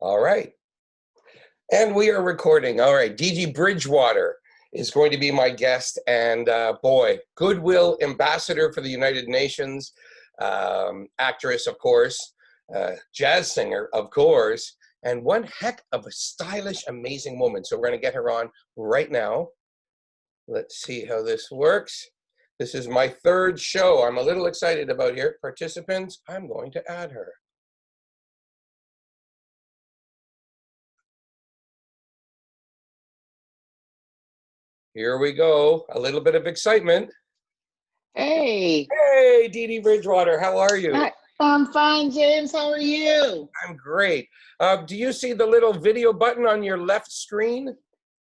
All right. And we are recording. All right. Dee Dee Bridgewater is going to be my guest. And boy, Goodwill Ambassador for the United Nations, actress, of course, jazz singer, of course, and one heck of a stylish, amazing woman. So we're going to get her on right now. Let's see how this works. This is my third show. I'm a little excited about here. Participants, I'm going to add her. Here we go. A little bit of excitement. Hey. Hey, Dee Dee Bridgewater, how are you? I'm fine, James. How are you? I'm great. Do you see the little video button on your left screen?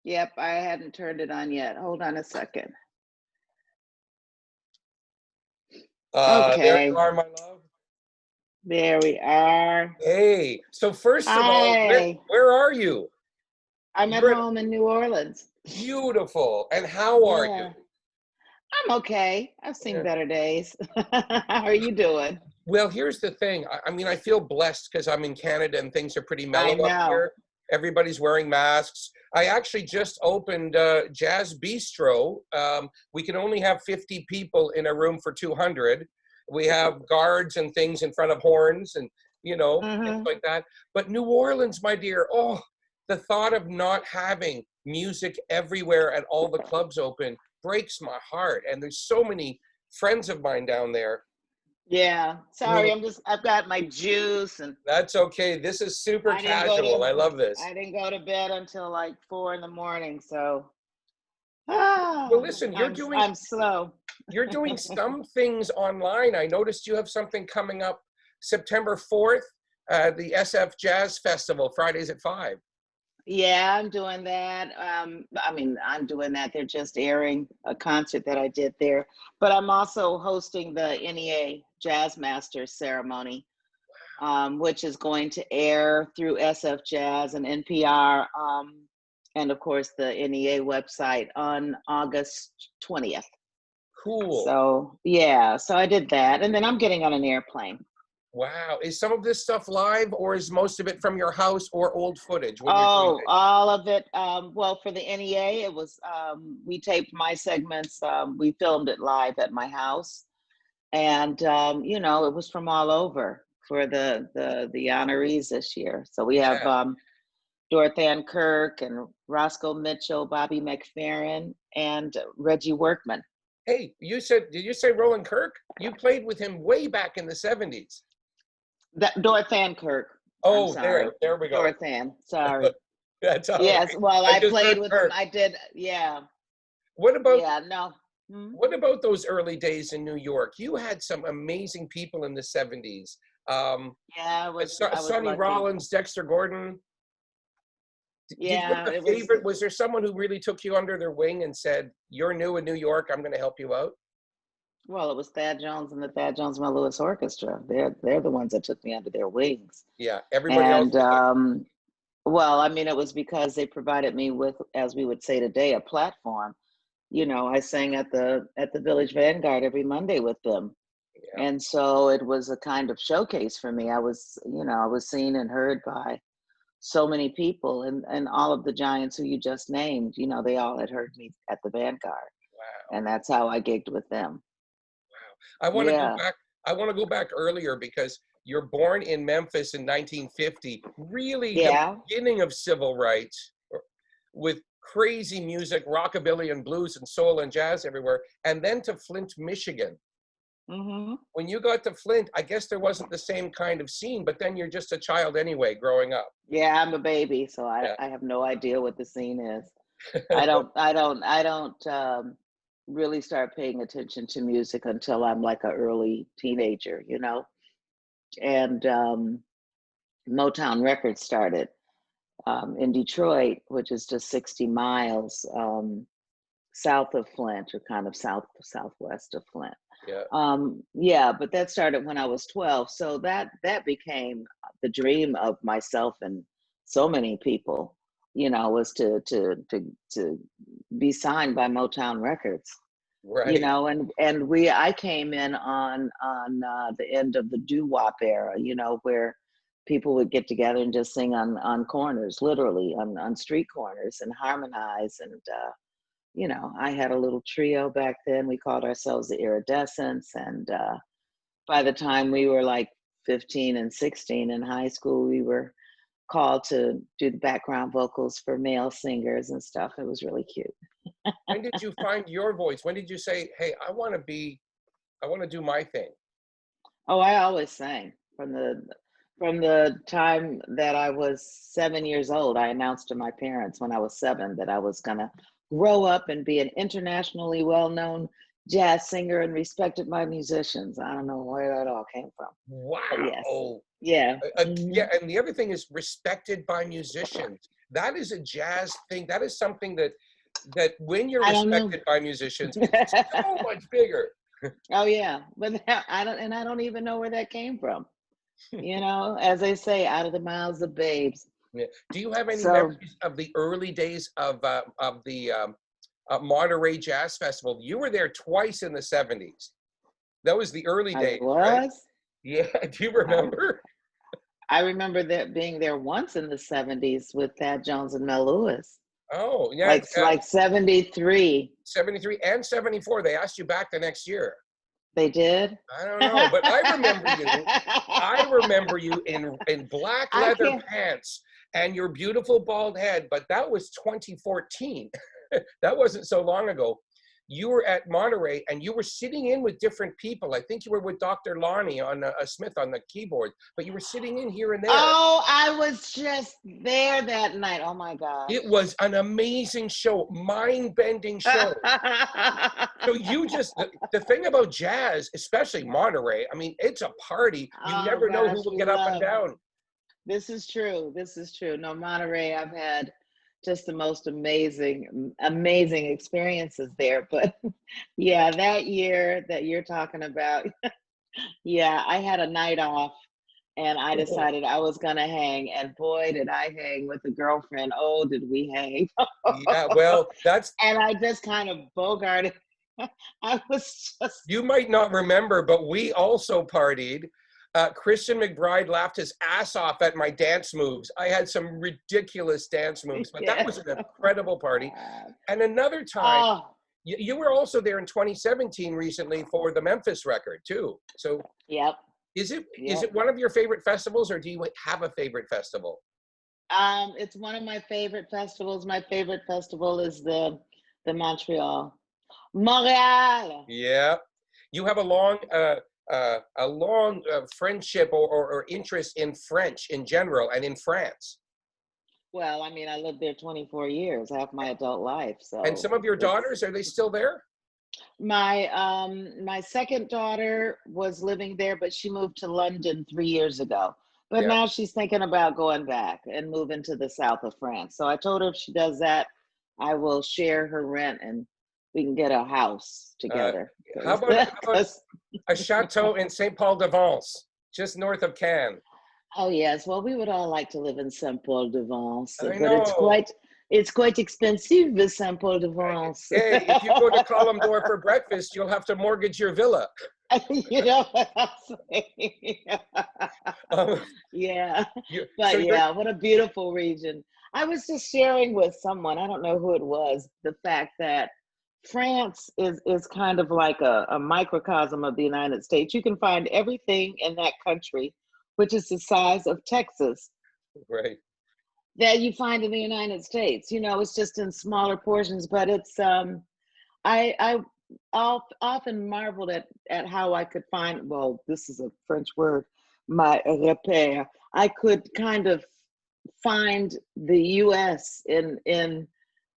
Yep, I hadn't turned it on yet. Hold on a second. Okay. There you are, my love. There we are. Hey, so first of all, where are you? I'm at home in New Orleans. Beautiful. And how are you? I'm okay. I've seen better days. How are you doing? Well, here's the thing. I mean, I feel blessed because I'm in Canada and things are pretty mellow up here. Everybody's wearing masks. I actually just opened Jazz Bistro. We can only have 50 people in a room for 200. We have guards and things in front of horns and, you know, things like that. But New Orleans, my dear, oh, the thought of not having music everywhere and all the clubs open breaks my heart. And there's so many friends of mine down there. Yeah, sorry, I've got my juice and. That's okay. This is super casual. I love this. I didn't go to bed until like 4 a.m, so. Well, listen, I'm slow. You're doing some things online. I noticed you have something coming up September 4th, the SF Jazz Festival, Fridays at 5. Yeah, I'm doing that. I'm doing that. They're just airing a concert that I did there. But I'm also hosting the NEA Jazz Masters ceremony, which is going to air through SF Jazz and NPR, and of course the NEA website on August 20th. Cool. So, yeah, so I did that. And then I'm getting on an airplane. Wow. Is some of this stuff live or is most of it from your house or old footage? Oh, all of it. Well, for the NEA, it was, we taped my segments. We filmed it live at my house. And, you know, it was from all over for the honorees this year. So we have Dorothy Kirk and Roscoe Mitchell, Bobby McFerrin, and Reggie Workman. Hey, did you say Roland Kirk? You played with him way back in the 70s. Dorothy Kirk. Oh, there we go. Dorothy, sorry. That's all yes, right. well, I played with him. I did, yeah. What about? Yeah, no. What about those early days in New York? You had some amazing people in the 70s. Yeah, I was Sonny lucky. Rollins, Dexter Gordon. Yeah, was there someone who really took you under their wing and said, "You're new in New York, I'm going to help you out"? Well, it was Thad Jones and the Thad Jones and Lewis Orchestra. They're the ones that took me under their wings. Yeah, everybody else. And well, I mean, it was because they provided me with, as we would say today, a platform. You know, I sang at the Village Vanguard every Monday with them. Yeah. And so it was a kind of showcase for me. I was seen and heard by so many people, and all of the giants who you just named, you know, they all had heard me at the Vanguard. Wow. And that's how I gigged with them. Wow. I want to go back earlier because you're born in Memphis in 1950, really the beginning of civil rights, with crazy music, rockabilly and blues and soul and jazz everywhere, and then to Flint, Michigan. When you got to Flint, I guess there wasn't the same kind of scene, but then you're just a child anyway, growing up. Yeah, I'm a baby, so I have no idea what the scene is. I don't really start paying attention to music until I'm like an early teenager, you know. And Motown Records started in Detroit, which is just 60 miles south of Flint, or kind of southwest of Flint. Yeah. But that started when I was 12. So that became the dream of myself and so many people, you know, was to be signed by Motown Records. Right. You know, and I came in on the end of the doo-wop era, you know, where people would get together and just sing on corners, literally on street corners, and harmonize. And you know, I had a little trio back then. We called ourselves the Iridescents. And by the time we were like 15 and 16 in high school, we were called to do the background vocals for male singers and stuff. It was really cute. When did you find your voice? When did you say, hey, I want to do my thing? Oh, I always sang from the time that I was 7 years old. I announced to my parents when I was 7 that I was gonna grow up and be an internationally well-known jazz singer and respected by musicians. I don't know where that all came from. Wow. Yes. Yeah. Yeah, and the other thing is respected by musicians. That is a jazz thing. That is something that when you're respected by musicians, it's so much bigger. Oh yeah, but I don't even know where that came from. You know, as they say, out of the mouths of babes. Yeah. Do you have any memories of the early days of the Monterey Jazz Festival? You were there twice in the 70s. That was the early days. I was. Right? Yeah. Do you remember? I remember that being there once in the 70s with Thad Jones and Mel Lewis. Oh, yeah. Like 73. 73 and 74. They asked you back the next year. They did? I don't know, but I remember you. I remember you in black leather pants and your beautiful bald head, but that was 2014. That wasn't so long ago. You were at Monterey and you were sitting in with different people. I think you were with Dr. Lonnie on Smith on the keyboard, but you were sitting in here and there. Oh, I was just there that night. Oh my God. It was an amazing show, mind-bending show. So you just, the thing about jazz, especially Monterey, I mean, it's a party. You never know who will get up and down. This is true. This is true. No, Monterey, I've had just the most amazing experiences there. But yeah, that year that you're talking about, yeah, I had a night off and I decided I was gonna hang, and boy, did I hang with a girlfriend. Oh, did we hang? Yeah, well, and I just kind of bogarted. I was just. You might not remember, but we also partied. Christian McBride laughed his ass off at my dance moves. I had some ridiculous dance moves, but that was an incredible party. And another time, you were also there in 2017 recently for the Memphis record too. So yep. Is it one of your favorite festivals, or do you have a favorite festival? It's one of my favorite festivals. My favorite festival is the Montreal. Yeah. You have a long friendship or interest in French in general and in France. Well, I mean, I lived there 24 years, half my adult life. So. And some of your daughters, are they still there? My second daughter was living there, but she moved to London 3 years ago. But now she's thinking about going back and moving to the south of France. So I told her if she does that, I will share her rent and we can get a house together. How about a chateau in St. Paul de Vence, just north of Cannes? Oh yes, well, we would all like to live in St. Paul de Vence, but it's quite expensive with St. Paul de Vence. Hey, if you go to Column d'Or for breakfast, you'll have to mortgage your villa. You know what I'm saying? Yeah, but yeah, what a beautiful region. I was just sharing with someone, I don't know who it was, the fact that France is kind of like a microcosm of the United States. You can find everything in that country, which is the size of Texas. Right. That you find in the United States. You know, it's just in smaller portions, but it's I often marveled at how I could find, well, this is a French word, my repère. I could kind of find the US in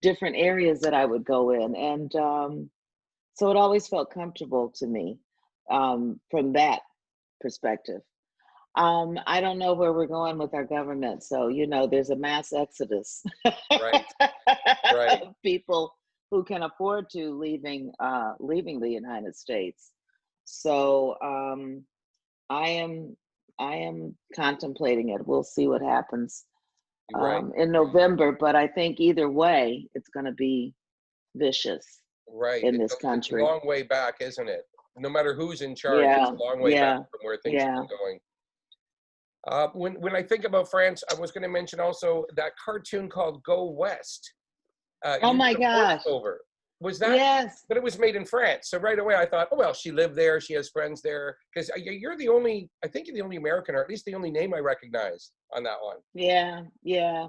different areas that I would go in. And so it always felt comfortable to me from that perspective. I don't know where we're going with our government. So, you know, there's a mass exodus right. of people who can afford to leaving the United States. So I am contemplating it. We'll see what happens in November, but I think either way, it's going to be vicious in this country. It's a long way back, isn't it? No matter who's in charge, it's a long way back from where things are going. When I think about France, I was going to mention also that cartoon called Go West. Oh You my did a gosh. voiceover. Was that? Yes. But it was made in France. So right away I thought, oh, well, she lived there. She has friends there. Because you're the only, I think you're the only American, or at least the only name I recognize on that one. Yeah, yeah,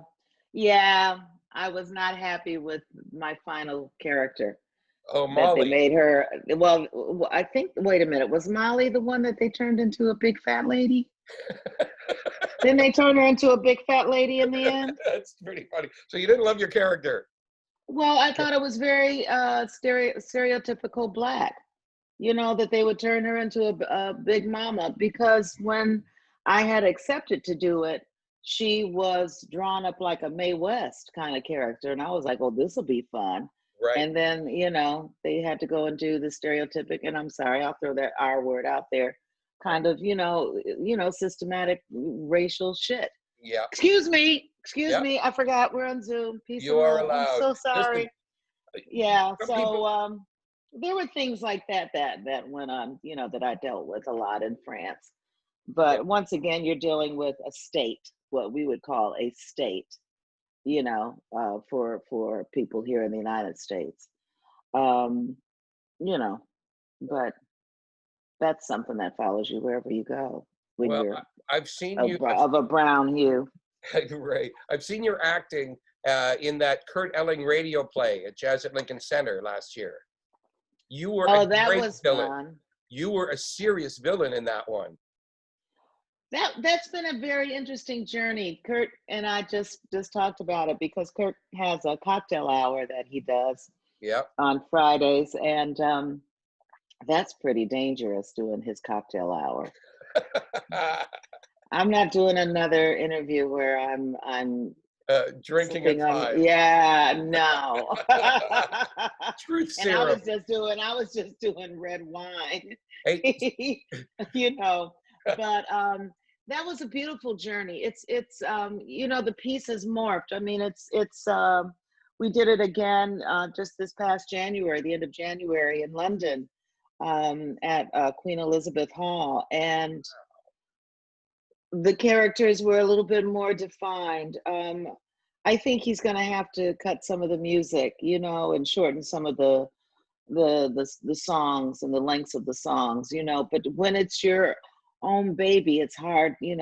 yeah. I was not happy with my final character Oh, that they Molly. made her. Well, I think, wait a minute, was Molly the one that they turned into a big fat lady? Didn't they turn her into a big fat lady in the end? That's pretty funny. So you didn't love your character? Well, I thought it was very stereotypical black, that they would turn her into a big mama, because when I had accepted to do it, she was drawn up like a Mae West kind of character. And I was like, oh, this will be fun. Right. And then, they had to go and do the stereotypic, and I'm sorry, I'll throw that R word out there, kind of, systematic racial shit. Yeah. Excuse me. Yeah. I forgot we're on Zoom. Peace You and are love. I'm allowed. so sorry. Listen, Yeah. some So people, there were things like that went on, that I dealt with a lot in France. yeah. But once again, you're dealing with a state, what we would call a state, for people here in the United States. Um, you know, but that's something that follows you wherever you go when Well, you're I've seen of, you. of a brown hue. Right. I've seen your acting in that Kurt Elling radio play at Jazz at Lincoln Center last year. You were a Oh, that great was villain. fun. You were a serious villain in that one. That's been a very interesting journey. Kurt and I just talked about it, because Kurt has a cocktail hour that he does Yep. on Fridays, and that's pretty dangerous, doing his cocktail hour. I'm not doing another interview where I'm Drinking at sipping on. 5. Yeah, no. Truth And I serum. was just doing red wine. Hey. But that was a beautiful journey. It's the piece has morphed. I mean, it's we did it again just this past January, the end of January, in London, at Queen Elizabeth Hall, and the characters were a little bit more defined. I think he's going to have to cut some of the music, and shorten some of the songs and the lengths of the songs, But when it's your own baby, it's hard, to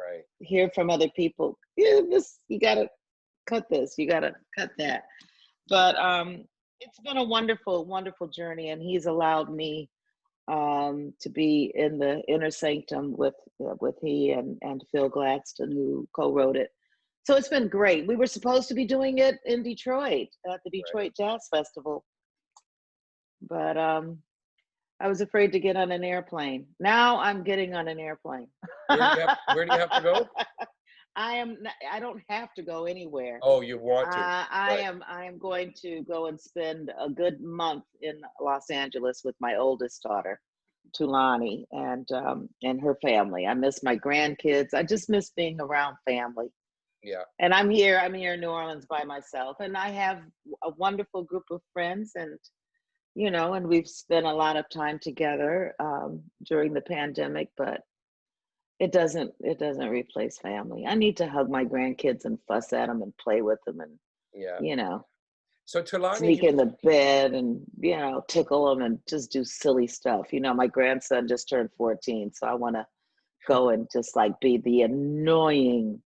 Right. hear from other people. Yeah, you got to cut this, you got to cut that. But it's been a wonderful, wonderful journey, and he's allowed me to be in the inner sanctum with he and Phil Gladstone, who co-wrote it. So it's been great. We were supposed to be doing it in Detroit at the Detroit Jazz Festival, but I was afraid to get on an airplane. Now I'm getting on an airplane. Where do you have to go? I don't have to go anywhere. Oh, you want to? I am going to go and spend a good month in Los Angeles with my oldest daughter, Tulani, and her family. I miss my grandkids. I just miss being around family. Yeah. And I'm here in New Orleans by myself, and I have a wonderful group of friends, and and we've spent a lot of time together during the pandemic, but it doesn't replace family. I need to hug my grandkids and fuss at them and play with them, and So Tulani, sneak in the bed and tickle them and just do silly stuff. My grandson just turned 14, so I want to go and just like be the annoying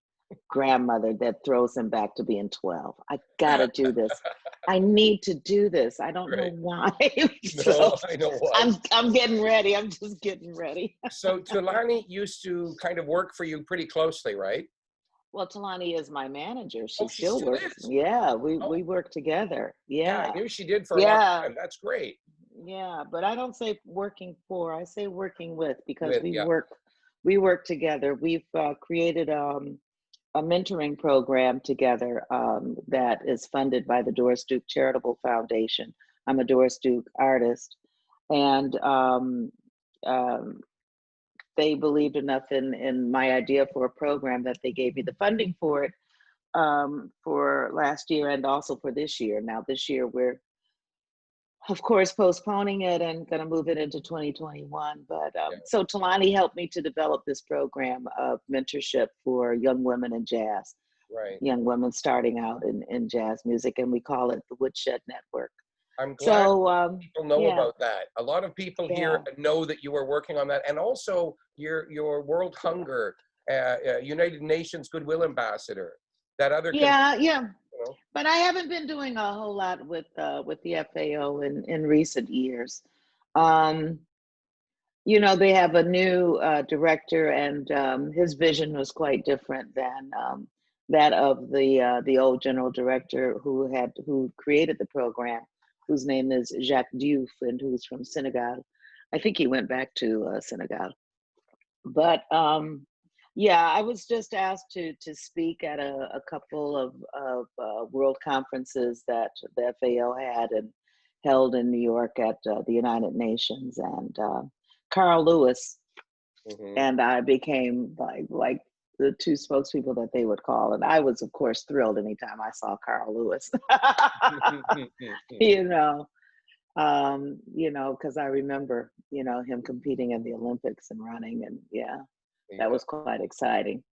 grandmother that throws him back to being 12. I gotta do this. I need to do this. I don't know why. No, I know why. I'm getting ready. I'm just getting ready. So Tulani used to kind of work for you pretty closely, right? Well, Talani is my manager. She She still still works. is. Yeah, we work together. Yeah, Yeah. I knew she did for a long time. That's great. Yeah, but I don't say working for. I say working with, because Yeah. we work together. We've created a mentoring program together that is funded by the Doris Duke Charitable Foundation. I'm a Doris Duke artist, and they believed enough in my idea for a program that they gave me the funding for it for last year and also for this year. Now this year we're of course, postponing it and going to move it into 2021. But Yeah, so Talani helped me to develop this program of mentorship for young women in jazz, right. young women starting out in jazz music, and we call it the Woodshed Network. I'm glad So people know yeah, about that. A lot of people here yeah, know that you are working on that, and also your World Hunger, United Nations Goodwill Ambassador, that other yeah, yeah. you know. But I haven't been doing a whole lot with the FAO in recent years. Um, you know, they have a new director, and his vision was quite different than that of the old general director who created the program, whose name is Jacques Diouf, and who's from Senegal. I think he went back to Senegal. But yeah, I was just asked to speak at a couple of world conferences that the FAO had and held in New York at the United Nations, and Carl Lewis Hmm. and I became like the two spokespeople that they would call, and I was of course thrilled anytime I saw Carl Lewis. you know, you know, because I remember, you know, him competing in the Olympics and running, and yeah, that Yeah, was quite exciting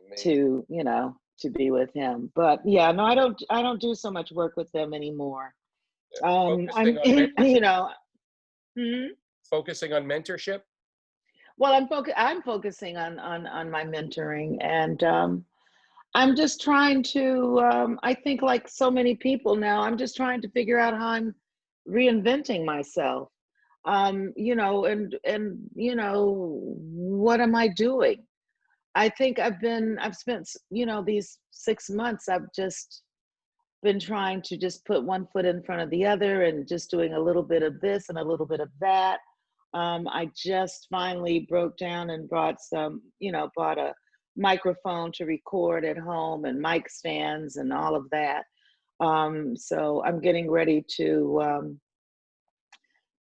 amazing. to, you know, to be with him. But yeah, no, I don't do so much work with them anymore. Yeah. I'm Focusing on in, you mentorship. know, mhm. Focusing on mentorship. Well, I'm focusing on my mentoring, and I'm just trying to I think like so many people now, I'm just trying to figure out how I'm reinventing myself. You know, and you know, what am I doing? I think I've spent, you know, these 6 months, I've just been trying to just put one foot in front of the other and just doing a little bit of this and a little bit of that. I just finally broke down and brought some, you know, bought a microphone to record at home and mic stands and all of that. So I'm getting ready to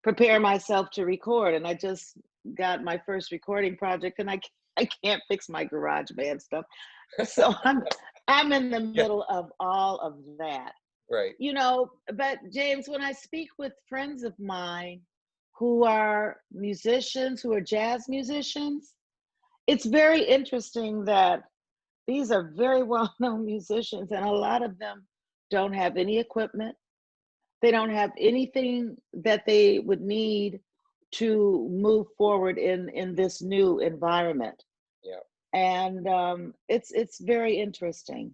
prepare myself to record. And I just got my first recording project, and I can't fix my garage band stuff. So I'm in the Yeah, middle of all of that. right. You know, but James, when I speak with friends of mine who are musicians, who are jazz musicians, it's very interesting that these are very well-known musicians, and a lot of them don't have any equipment. They don't have anything that they would need to move forward in this new environment. Yeah. And it's very interesting.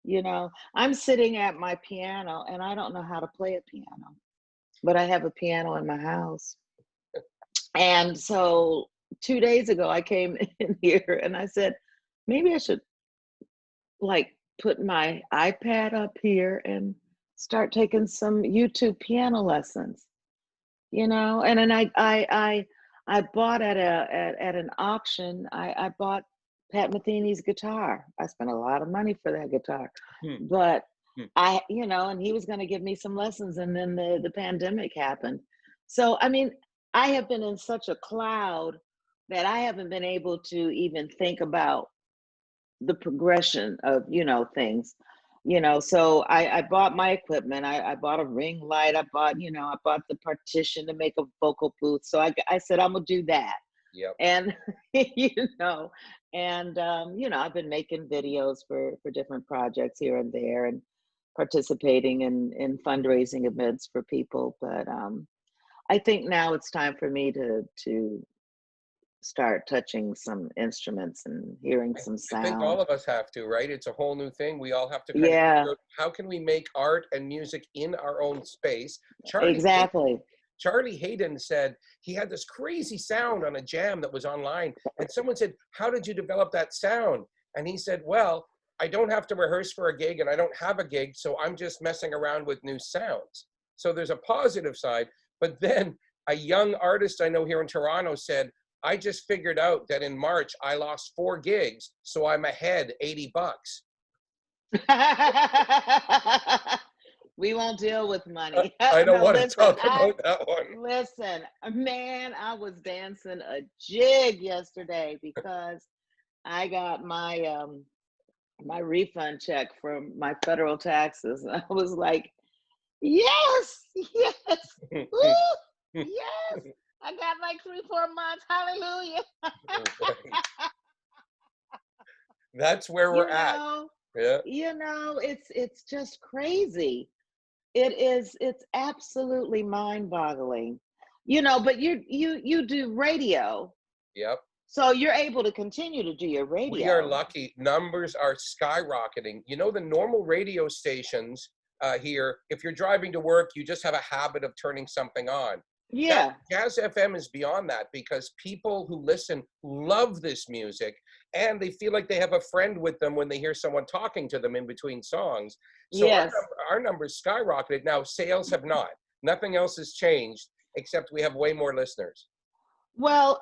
You know, I'm sitting at my piano and I don't know how to play a piano, but I have a piano in my house. And so 2 days ago, I came in here and I said, maybe I should like put my iPad up here and start taking some YouTube piano lessons, you know? And then I bought at an auction, I bought Pat Metheny's guitar. I spent a lot of money for that guitar, Hmm. but Hmm. you know, and he was going to give me some lessons, and then the pandemic happened. So, I mean, I have been in such a cloud that I haven't been able to even think about the progression of, you know, things, you know. So I bought my equipment. I bought a ring light. I bought, you know, I bought the partition to make a vocal booth. So I said, I'm gonna do that. Yep. And you know, and you know, I've been making videos for different projects here and there, and participating in fundraising events for people. But I think now it's time for me to start touching some instruments and hearing some I think all sound. of us have to, right? It's a whole new thing. We all have to kind of Yeah, figure out how can we make art and music in our own space. exactly. Charlie Hayden said he had this crazy sound on a jam that was online, and someone said, "How did you develop that sound?" And he said, "Well, I don't have to rehearse for a gig, and I don't have a gig, so I'm just messing around with new sounds." So there's a positive side, but then a young artist I know here in Toronto said, I just figured out that in March I lost 4 gigs, so I'm ahead $80. We won't deal with money. I don't No, want to listen, talk about that one. listen, man, I was dancing a jig yesterday because I got my refund check from my federal taxes. I was like, Yes, yes. Woo! Yes. I got like 3-4 months. Hallelujah. That's where we're at. Yeah. It's just crazy. It's absolutely mind-boggling. But you do radio. Yep. So you're able to continue to do your radio. We are lucky. Numbers are skyrocketing. The normal radio stations here, if you're driving to work, you just have a habit of turning something on. Yeah. Jazz FM is beyond that because people who listen love this music and they feel like they have a friend with them when they hear someone talking to them in between songs. So yes. our numbers skyrocketed. Now sales have not. Nothing else has changed except we have way more listeners. Well,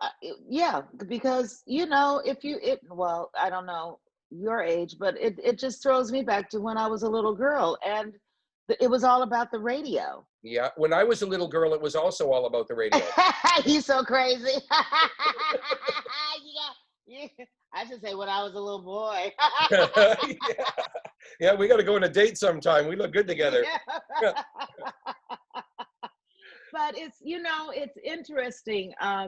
yeah, because well, I don't know your age, but it just throws me back to when I was a little girl, and it was all about the radio. Yeah, when I was a little girl, it was also all about the radio. He's so crazy. Yeah, I should say when I was a little boy. Yeah, we got to go on a date sometime. We look good together. Yeah. But it's interesting. I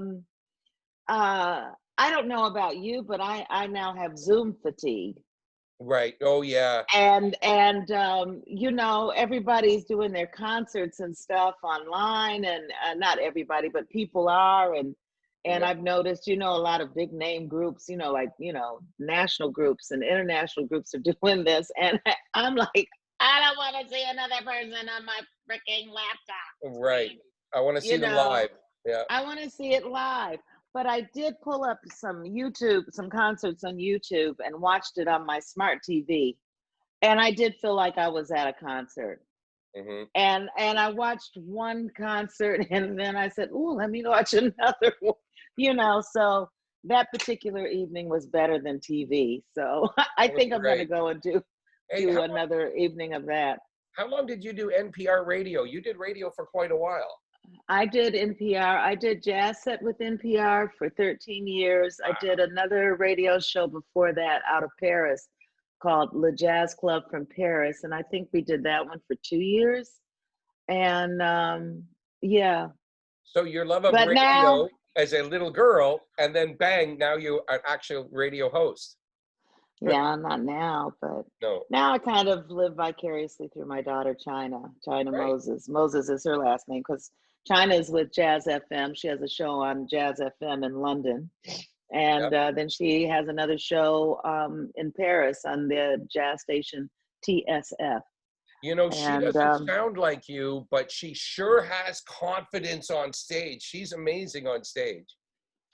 don't know about you, but I now have Zoom fatigue. Right. Oh yeah. And everybody's doing their concerts and stuff online, and not everybody, but people are, and Yeah. I've noticed, a lot of big name groups, like national groups and international groups are doing this, and I'm like, I don't want to see another person on my freaking laptop. Right. I want to see them live. Yeah. I want to see it live. But I did pull up some concerts on YouTube and watched it on my smart TV. And I did feel like I was at a concert. Mm-hmm. And I watched one concert and then I said, "Ooh, let me watch another one." So that particular evening was better than TV. So I think I'm going to go and do another evening of that. How long did you do NPR radio? You did radio for quite a while. I did NPR. I did Jazz Set with NPR for 13 years. Wow. I did another radio show before that out of Paris called Le Jazz Club from Paris. And I think we did that one for 2 years. And yeah. So your love of radio as a little girl, and then bang, now you're an actual radio host. Yeah, not now, but now I kind of live vicariously through my daughter, China right. Moses. Moses is her last name because China is with Jazz FM. She has a show on Jazz FM in London. And then she has another show in Paris on the jazz station TSF. She doesn't sound like you, but she sure has confidence on stage. She's amazing on stage.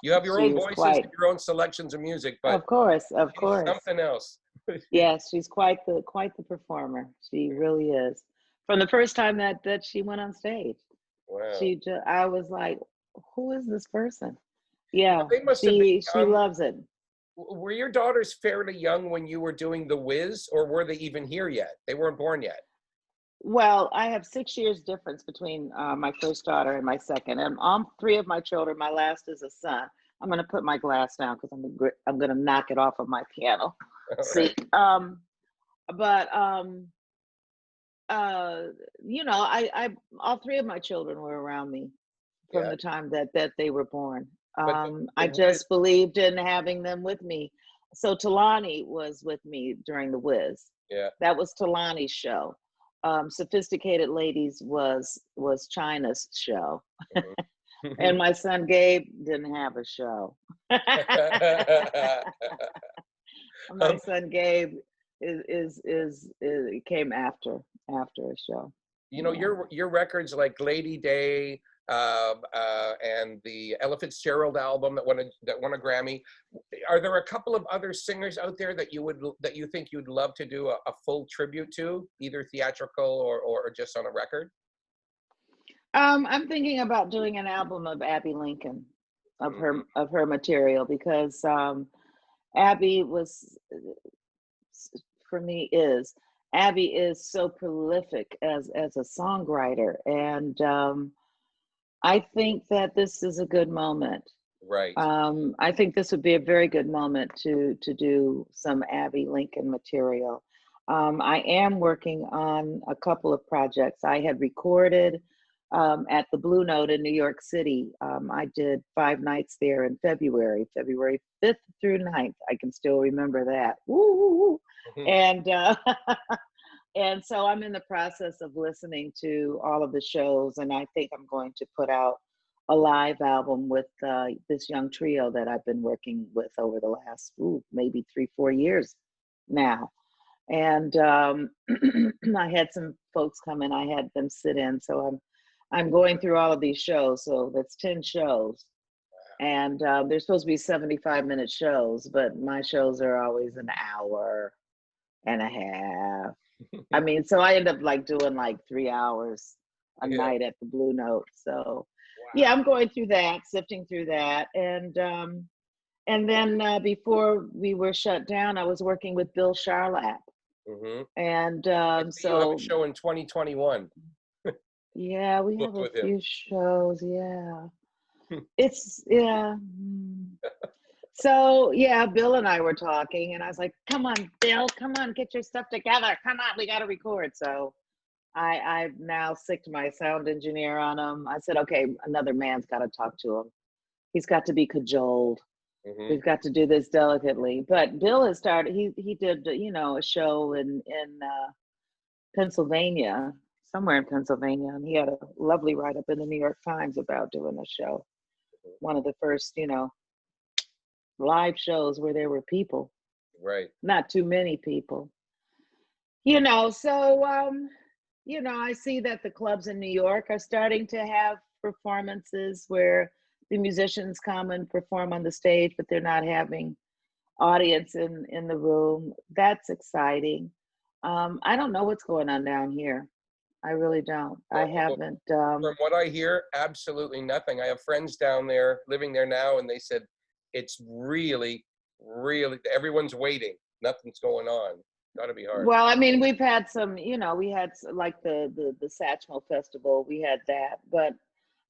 You have your own voices and your own selections of music, but of course, something else. Yes, she's quite the performer. She really is. From the first time that she went on stage, wow. I was like, "Who is this person?" Yeah, she loves it. Were your daughters fairly young when you were doing The Wiz, or were they even here yet? They weren't born yet. Well, I have 6 years difference between my first daughter and my second, and all 3 of my children. My last is a son. I'm going to put my glass down because I'm going to knock it off of my piano. See, I all 3 of my children were around me from the time that they were born. I just believed in having them with me. So Talani was with me during The Wiz. Yeah, that was Talani's show. Sophisticated Ladies was China's show. Mm-hmm. And my son Gabe didn't have a show. My son Gabe came after a show. Your records like Lady Day and the Ella Fitzgerald album that won a Grammy. Are there a couple of other singers out there that you think you'd love to do a full tribute to, either theatrical or just on a record? I'm thinking about doing an album of Abby Lincoln, of her material, because Abby was, for me, Abby is so prolific as a songwriter, and I think that this is a good moment. Right. I think this would be a very good moment to do some Abby Lincoln material. I am working on a couple of projects. I had recorded at the Blue Note in New York City. I did 5 nights there in February, February 5th through 9th. I can still remember that. Woo, woo, woo. Mhm. And and so I'm in the process of listening to all of the shows, and I think I'm going to put out a live album with this young trio that I've been working with over the last maybe 3, 4 years now. And I had some folks come in. I had them sit in, so I'm going through all of these shows. So that's 10 shows, and they're supposed to be 75-minute shows, but my shows are always an hour and a half. I mean, so I end up like doing like 3 hours a Yeah. night at the Blue Note. So yeah, Wow. I'm going through that, sifting through that, and then before we were shut down, I was working with Bill Charlap. Hmm. And I see you have a show in 2021. yeah, we have Booked a with him. few shows. Yeah, it's yeah. So yeah, Bill and I were talking, and I was like, "Come on, Bill, come on, get your stuff together. Come on, we got to record." So I've now sicked my sound engineer on him. I said, "Okay, another man's got to talk to him. He's got to be cajoled. Hmm. We've got to do this delicately." But Bill has started. He did a show in Pennsylvania, somewhere in Pennsylvania, and he had a lovely write up in the New York Times about doing a show. One of the first, live shows where there were people, Right. not too many people. So I see that the clubs in New York are starting to have performances where the musicians come and perform on the stage, but they're not having audience in the room. That's exciting. I don't know what's going on down here. I really don't. I Well, haven't. from what I hear, absolutely nothing. I have friends down there living there now, and they said it's really, really, everyone's waiting. Nothing's going on. Got to be hard. Well, I mean, we've had some. We had like the Satchmo Festival. We had that,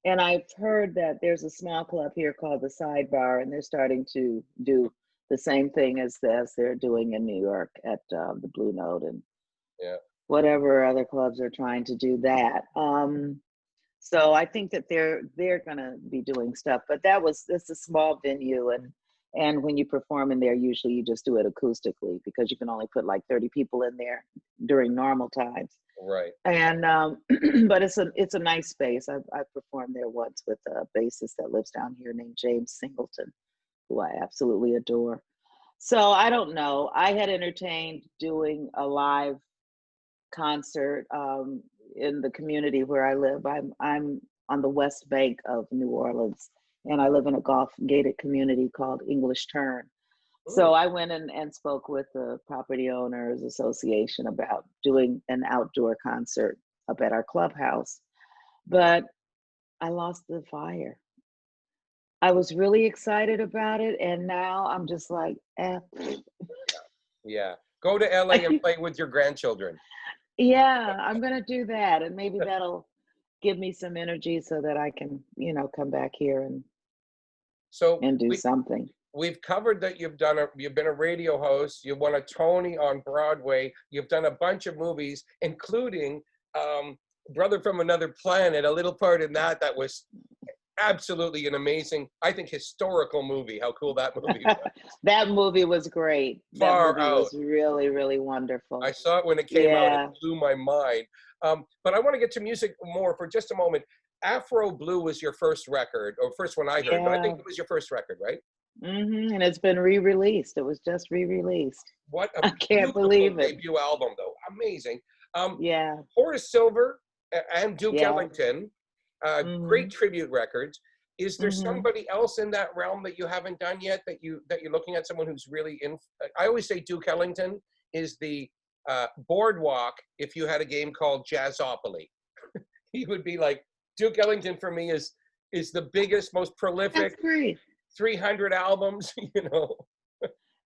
and I've heard that there's a small club here called the Sidebar, and they're starting to do the same thing as they're doing in New York at the Blue Note and Yeah. whatever other clubs are trying to do that. So I think that they're gonna be doing stuff, but it's a small venue, and when you perform in there, usually you just do it acoustically because you can only put like 30 people in there during normal times. Right. And but it's a nice space. I've performed there once with a bassist that lives down here named Jaymz Singleton, who I absolutely adore. So I don't know. I had entertained doing a live concert in the community where I live. I'm on the west bank of New Orleans, and I live in a golf gated community called English Turn. So Mm. I went and spoke with the property owners association about doing an outdoor concert up at our clubhouse, but I lost the fire. I was really excited about it, and now I'm just like, Yeah. Go to LA and play with your grandchildren. yeah, I'm gonna do that, and maybe that'll give me some energy so that I can, come back here So and do something. we've covered that you've been a radio host, you won a Tony on Broadway, you've done a bunch of movies, including Brother from Another Planet, a little part in that was absolutely an amazing, I think, historical movie. How cool that movie was. That movie was great. That Far movie out. was really, really I wonderful. saw it when it came out. It Yeah. blew my mind. But I want to get to music more for just a moment. Afro Blue was your first record, or first one I heard, but I Yeah. think it was your first record, right? And it's been re-released. It was just re-released. What a I can't beautiful believe it. debut album, though. Amazing. Yeah. Horace Silver and Duke Yeah. Ellington, great hmm tribute records. Is there hmm somebody else in that realm that you haven't done yet that you're looking at? Someone who's really in. I always say Duke Ellington is the boardwalk. If you had a game called Jazzopoly, he would be like Duke Ellington for me is the biggest, most That's prolific. great. 300 albums.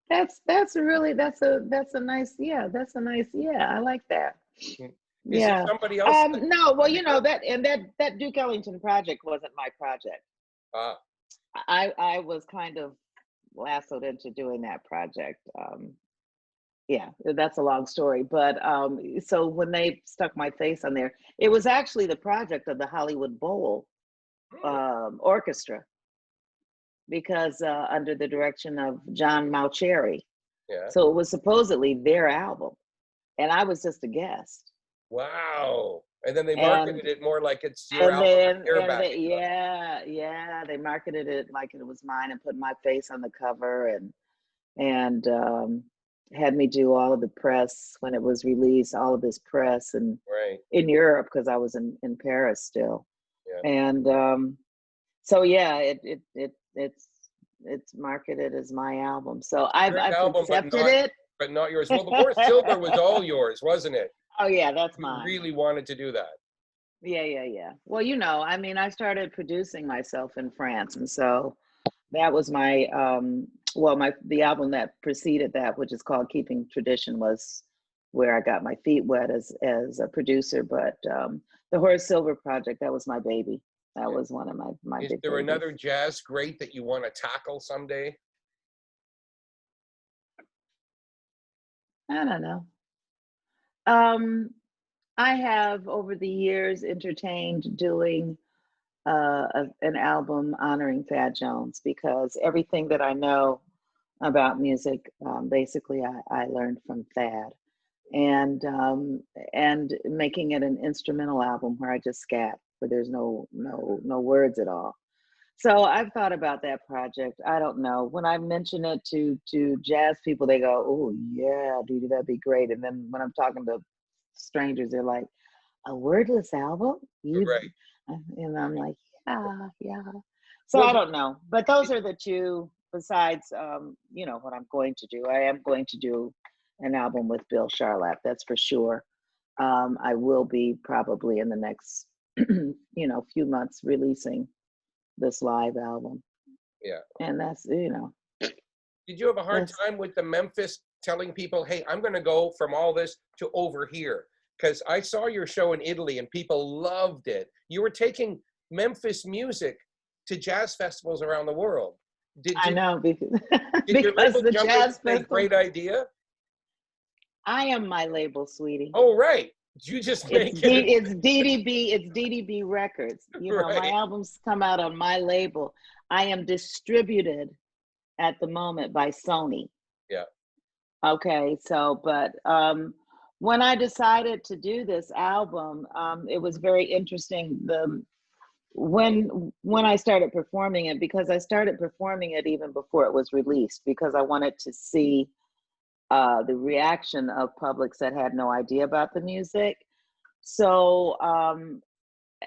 That's a nice, yeah, I like that. Is there Yeah. somebody else that No, well, you know? that Duke Ellington project wasn't my project. Ah, I was kind of lassoed into doing that project. yeah, that's a long story. But so when they stuck my face on there, it was actually the project of the Hollywood Bowl Hmm. Orchestra, because under the direction of John Mauceri. Yeah. So it was supposedly their album, and I was just a guest. Wow. And then they And marketed it more like it's your album and you're backing it up. yeah, they marketed it like it was mine and put my face on the cover, and had me do all of the press when it was released, all of this press, and Right. in Europe because I was in Paris still. Yeah. And so yeah, it's marketed as my album. So I've Your I've album, accepted it. but not yours. Well, the Horse Silver was all yours, wasn't it? Oh yeah, that's You mine. really wanted to do that. Yeah. Well, I mean, I started producing myself in France, and so that was my well, the album that preceded that, which is called Keeping Tradition, was where I got my feet wet as a producer. But the Horace Silver project, that was my baby. That Yeah. was one of my Is big there babies. another jazz great that you want to tackle someday? I don't know. Um, I have over the years entertained doing an album honoring Thad Jones, because everything that I know about music, basically, I learned from Thad, and making it an instrumental album where I just scat, where there's no words at all. So I've thought about that project. I don't know. When I mention it to jazz people, they go, "Oh yeah, dude, that'd be great." And then when I'm talking to strangers, they're like, "A wordless album? You?" Right. And I'm like, "Yeah." So Well, I don't know. But those are the two. Besides, what I'm going to do. I am going to do an album with Bill Charlap. That's for sure. I will be probably in the next, few months releasing this live album. yeah. And Did you have a hard that's time with the Memphis telling people, hey, I'm going to go from all this to over here? Because I saw your show in Italy and people loved it. You were taking Memphis music to jazz festivals around the world. Did, I did, know, because did your because label the jump in and jazz say, festival. great idea? I am my label, sweetie. Oh, right. You just make it. It's DDB, it's DDB Records. My Right. albums come out on my label. I am distributed at the moment by Sony. Yeah. Okay, so but when I decided to do this album, it was very interesting. When I started performing it, because I started performing it even before it was released, because I wanted to see the reaction of publics that had no idea about the music. So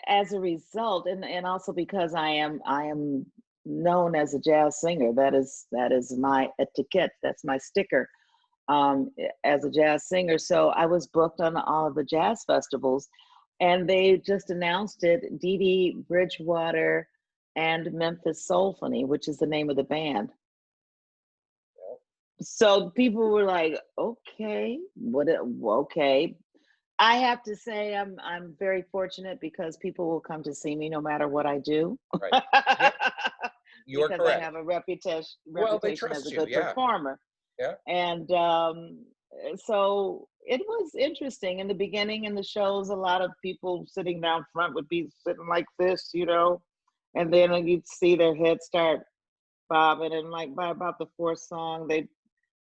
as a result, and also because I am known as a jazz singer, that is my etiquette, that's my sticker, as a jazz singer. So I was booked on all of the jazz festivals, and they just announced it, Dee Dee Bridgewater and Memphis Soulphony, which is the name of the band. So people were like, okay, okay. I have to say I'm very fortunate, because people will come to see me no matter what I do. Right. Yep. You're Because I correct. have a reputation Well, they as a trust you. good Yeah. performer. Yeah. And so it was interesting in the beginning. In the shows, a lot of people sitting down front would be sitting like this, and then you'd see their head start bobbing, and like by about the fourth song they'd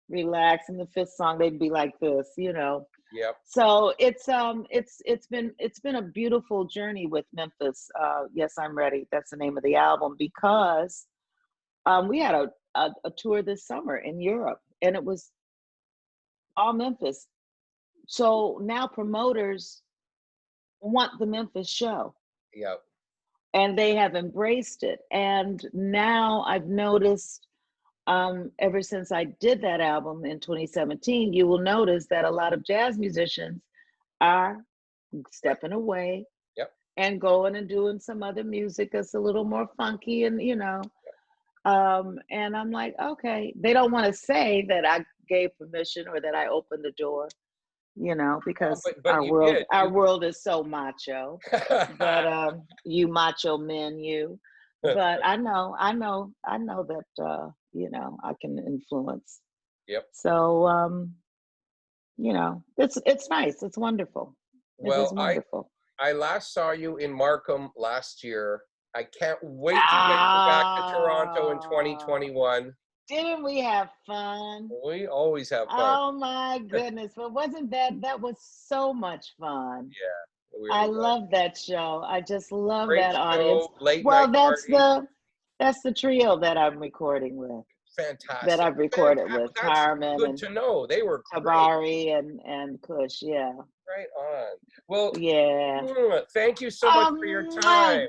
relax, and the fifth song they'd be like this. Yep. So it's been a beautiful journey with Memphis. Yes, I'm ready. That's the name of the album, because we had a tour this summer in Europe, and it was all Memphis. So now promoters want the Memphis show, Yep. and they have embraced it. And now I've noticed, ever since I did that album in 2017, you will notice that a lot of jazz musicians are Right. stepping away Yep. and going and doing some other music that's a little more funky, and I'm like, okay, they don't want to say that I gave permission or that I opened the door, Oh, because but our you world did. our world is so macho. But you macho men, you. But I know that I can influence. Yep. So you know, it's nice. It's wonderful. It is Well, wonderful. I last saw you in Markham last year. I can't wait to get you back to Toronto in Ah, 2021. didn't we have fun? We always have fun. Oh my goodness. But wasn't that was so much fun. Yeah, it I really was. love that show. I just love Great that audience. show, late Well, night party. that's the trio that I'm recording with. That Fantastic. I've recorded with That's Carmen good and to know. They were great. Tabari and Kush. Yeah. Right on. Well, Yeah. thank you so much for your time.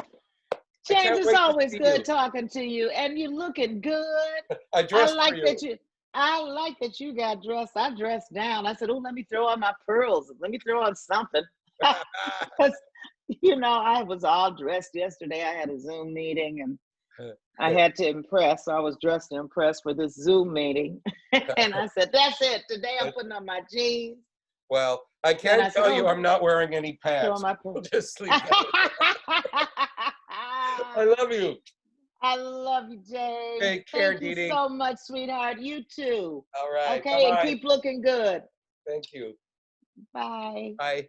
I Jaymz, can't it's wait to always see good you. talking to you. And you're looking good. I I dressed for like you. that you I like that you got dressed. I dressed down. I said, oh, let me throw on my pearls. Let me throw on something. Because I was all dressed yesterday. I had a Zoom meeting and I had to impress. So I was dressed to impress for this Zoom meeting. And I said, that's it. Today I'm putting on my jeans. Well, I Then can I said, tell you oh, I'm not wearing any throw on pants. my We'll pearls. just leave that. I love you. I love you, James. Take care, Thank you Dee Dee. so much, sweetheart. You too. All right. Okay, and Bye-bye. keep looking good. Thank you. Bye. Bye.